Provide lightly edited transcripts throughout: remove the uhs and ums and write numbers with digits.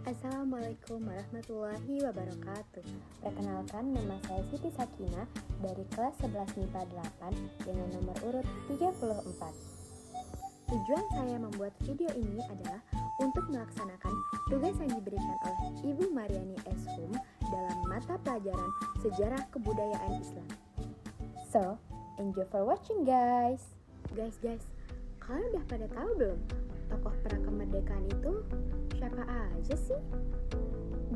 Assalamualaikum warahmatullahi wabarakatuh. Perkenalkan, nama saya Siti Sakinah dari kelas 11 MIPA 8 dengan nomor urut 34. Tujuan saya membuat video ini adalah untuk melaksanakan tugas yang diberikan oleh Ibu Mariani S. Hum dalam mata pelajaran Sejarah Kebudayaan Islam. So, enjoy for watching guys. Guys, kalian udah pada tahu belum tokoh prakemerdekaan itu siapa aja sih?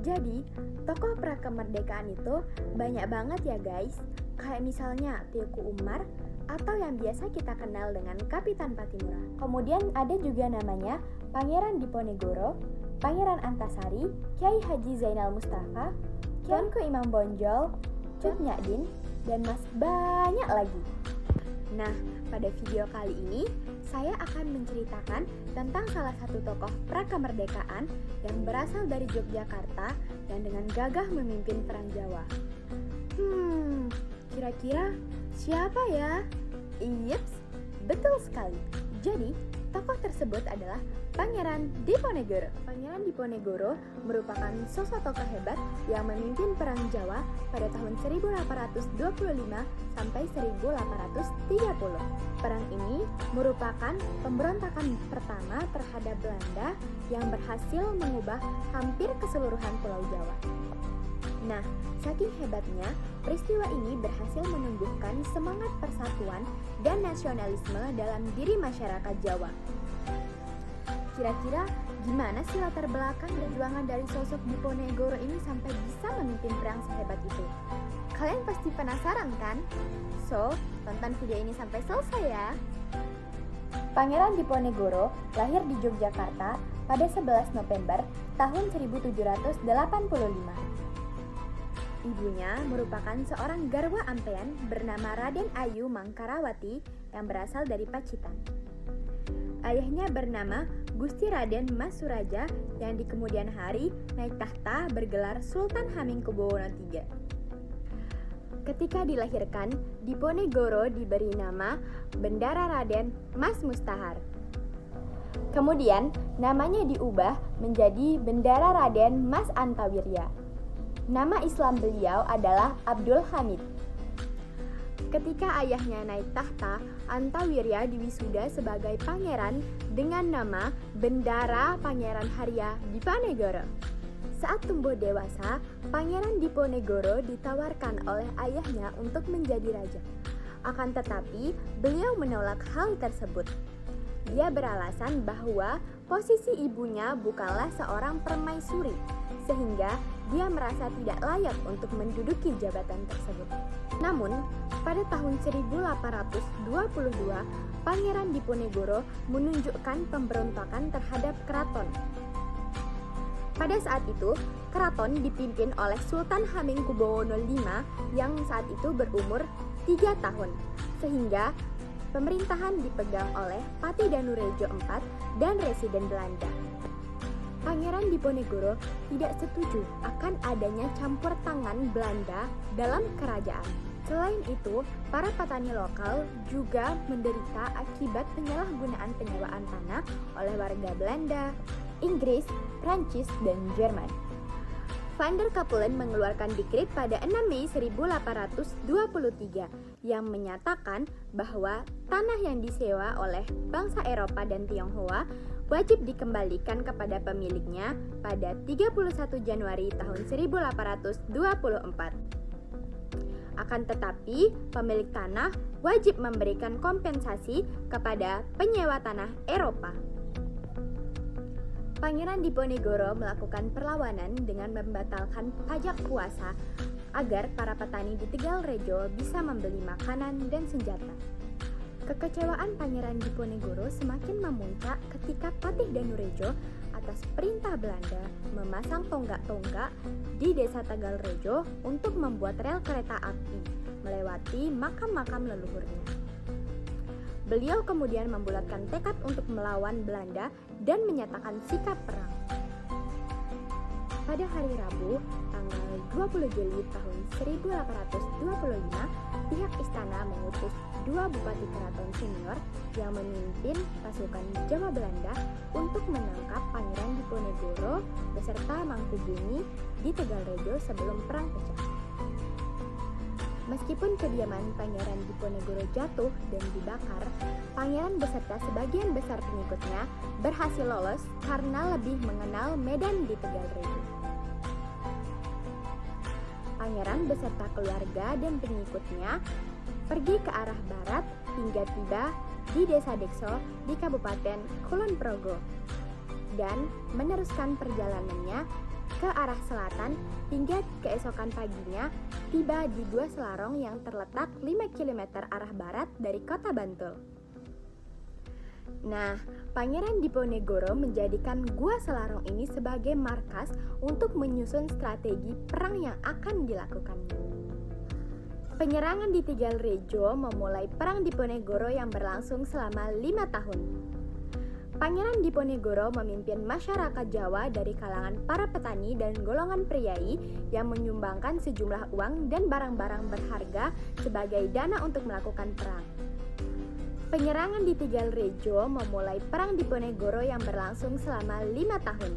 Jadi, tokoh prakemerdekaan itu banyak banget ya guys. Kayak misalnya Teuku Umar atau yang biasa kita kenal dengan Kapitan Patimura. Kemudian ada juga namanya Pangeran Diponegoro, Pangeran Antasari, Kyai Haji Zainal Mustafa, Tuanku Imam Bonjol, Cut Nyak-din, dan masih banyak lagi. Nah, pada video kali ini saya akan menceritakan tentang salah satu tokoh prakemerdekaan yang berasal dari Yogyakarta dan dengan gagah memimpin Perang Jawa. Kira-kira siapa ya? Yups, betul sekali. Jadi, tokoh tersebut adalah Pangeran Diponegoro. Pangeran Diponegoro merupakan sosok tokoh hebat yang memimpin Perang Jawa pada tahun 1825 sampai 1830. Perang ini merupakan pemberontakan pertama terhadap Belanda yang berhasil mengubah hampir keseluruhan Pulau Jawa. Nah, saking hebatnya, peristiwa ini berhasil menumbuhkan semangat persatuan dan nasionalisme dalam diri masyarakat Jawa. Kira-kira gimana sih latar belakang perjuangan dari sosok Diponegoro ini sampai bisa memimpin perang sehebat itu? Kalian pasti penasaran kan? So, tonton video ini sampai selesai ya. Pangeran Diponegoro lahir di Yogyakarta pada 11 November tahun 1785. Ibunya merupakan seorang garwa ampean bernama Raden Ayu Mangkarawati yang berasal dari Pacitan. Ayahnya bernama Gusti Raden Mas Suraja yang di kemudian hari naik tahta bergelar Sultan Hamengkubuwono III. Ketika dilahirkan, Diponegoro diberi nama Bendara Raden Mas Mustahar. Kemudian namanya diubah menjadi Bendara Raden Mas Antawirya. Nama Islam beliau adalah Abdul Hamid. Ketika ayahnya naik tahta, Antawirya diwisuda sebagai pangeran dengan nama Bendara Pangeran Harya Diponegoro. Saat tumbuh dewasa, Pangeran Diponegoro ditawarkan oleh ayahnya untuk menjadi raja. Akan tetapi, beliau menolak hal tersebut. Dia beralasan bahwa posisi ibunya bukanlah seorang permaisuri, sehingga dia merasa tidak layak untuk menduduki jabatan tersebut. Namun, pada tahun 1822, Pangeran Diponegoro menunjukkan pemberontakan terhadap keraton. Pada saat itu, keraton dipimpin oleh Sultan Hamengkubuwono V yang saat itu berumur 3 tahun, sehingga pemerintahan dipegang oleh Pati Danurejo IV dan Residen Belanda. Pangeran Diponegoro tidak setuju akan adanya campur tangan Belanda dalam kerajaan. Selain itu, para petani lokal juga menderita akibat penyalahgunaan penyewaan tanah oleh warga Belanda, Inggris, Prancis, dan Jerman. Van der Capellen mengeluarkan dekret pada 6 Mei 1823 yang menyatakan bahwa tanah yang disewa oleh bangsa Eropa dan Tionghoa wajib dikembalikan kepada pemiliknya pada 31 Januari tahun 1824. Akan tetapi, pemilik tanah wajib memberikan kompensasi kepada penyewa tanah Eropa. Pangeran Diponegoro melakukan perlawanan dengan membatalkan pajak puasa agar para petani di Tegalrejo bisa membeli makanan dan senjata. Kekecewaan Pangeran Diponegoro semakin memuncak ketika Patih Danurejo atas perintah Belanda memasang tonggak-tonggak di desa Tegalrejo untuk membuat rel kereta api melewati makam-makam leluhurnya. Beliau kemudian membulatkan tekad untuk melawan Belanda dan menyatakan sikap perang. Pada hari Rabu, tanggal 20 Juli tahun 1825, pihak istana mengutus dua bupati keraton senior yang memimpin pasukan Jawa Belanda untuk menangkap Pangeran Diponegoro beserta Mangkubumi di Tegalrejo sebelum perang pecah. Meskipun kediaman Pangeran Diponegoro jatuh dan dibakar, pangeran beserta sebagian besar pengikutnya berhasil lolos karena lebih mengenal medan di Tegalrejo. Pangeran beserta keluarga dan pengikutnya pergi ke arah barat hingga tiba di Desa Dekso di Kabupaten Kulon Progo dan meneruskan perjalanannya ke arah selatan hingga keesokan paginya tiba di Gua Selarong yang terletak 5 km arah barat dari kota Bantul. Nah, Pangeran Diponegoro menjadikan Gua Selarong ini sebagai markas untuk menyusun strategi perang yang akan dilakukannya. Penyerangan di Tegalrejo memulai Perang Diponegoro yang berlangsung selama 5 tahun. Pangeran Diponegoro memimpin masyarakat Jawa dari kalangan para petani dan golongan priai yang menyumbangkan sejumlah uang dan barang-barang berharga sebagai dana untuk melakukan perang. Penyerangan di Tegalrejo memulai Perang Diponegoro yang berlangsung selama 5 tahun.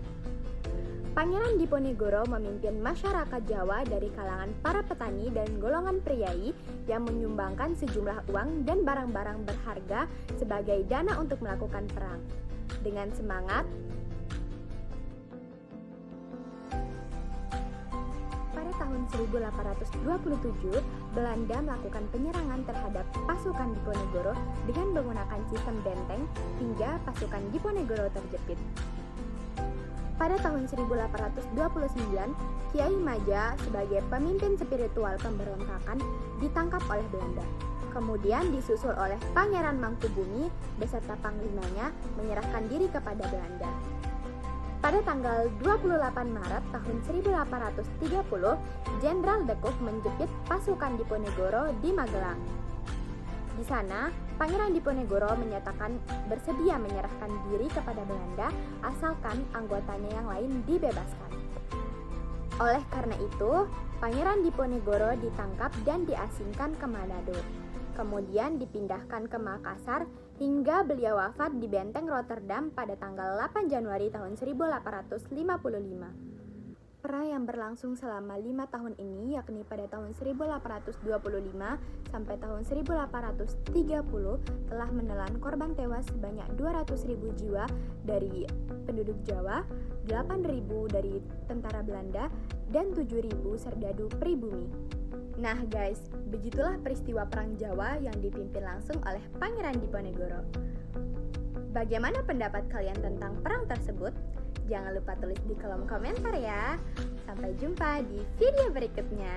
Pangeran Diponegoro memimpin masyarakat Jawa dari kalangan para petani dan golongan priai yang menyumbangkan sejumlah uang dan barang-barang berharga sebagai dana untuk melakukan perang. Dengan semangat, pada tahun 1827, Belanda melakukan penyerangan terhadap pasukan Diponegoro dengan menggunakan sistem benteng hingga pasukan Diponegoro terjepit. Pada tahun 1829, Kiai Maja sebagai pemimpin spiritual pemberontakan ditangkap oleh Belanda. Kemudian disusul oleh Pangeran Mangkubumi beserta panglimanya menyerahkan diri kepada Belanda. Pada tanggal 28 Maret tahun 1830, Jenderal De Kok menjepit pasukan Diponegoro di Magelang. Di sana, Pangeran Diponegoro menyatakan bersedia menyerahkan diri kepada Belanda asalkan anggotanya yang lain dibebaskan. Oleh karena itu, Pangeran Diponegoro ditangkap dan diasingkan ke Manado. Kemudian dipindahkan ke Makassar hingga beliau wafat di Benteng Rotterdam pada tanggal 8 Januari tahun 1855. Perang yang berlangsung selama 5 tahun ini yakni pada tahun 1825 sampai tahun 1830 telah menelan korban tewas sebanyak 200.000 jiwa dari penduduk Jawa, 8.000 dari tentara Belanda, dan 7.000 serdadu pribumi. Nah guys, begitulah peristiwa Perang Jawa yang dipimpin langsung oleh Pangeran Diponegoro. Bagaimana pendapat kalian tentang perang tersebut? Jangan lupa tulis di kolom komentar ya. Sampai jumpa di video berikutnya.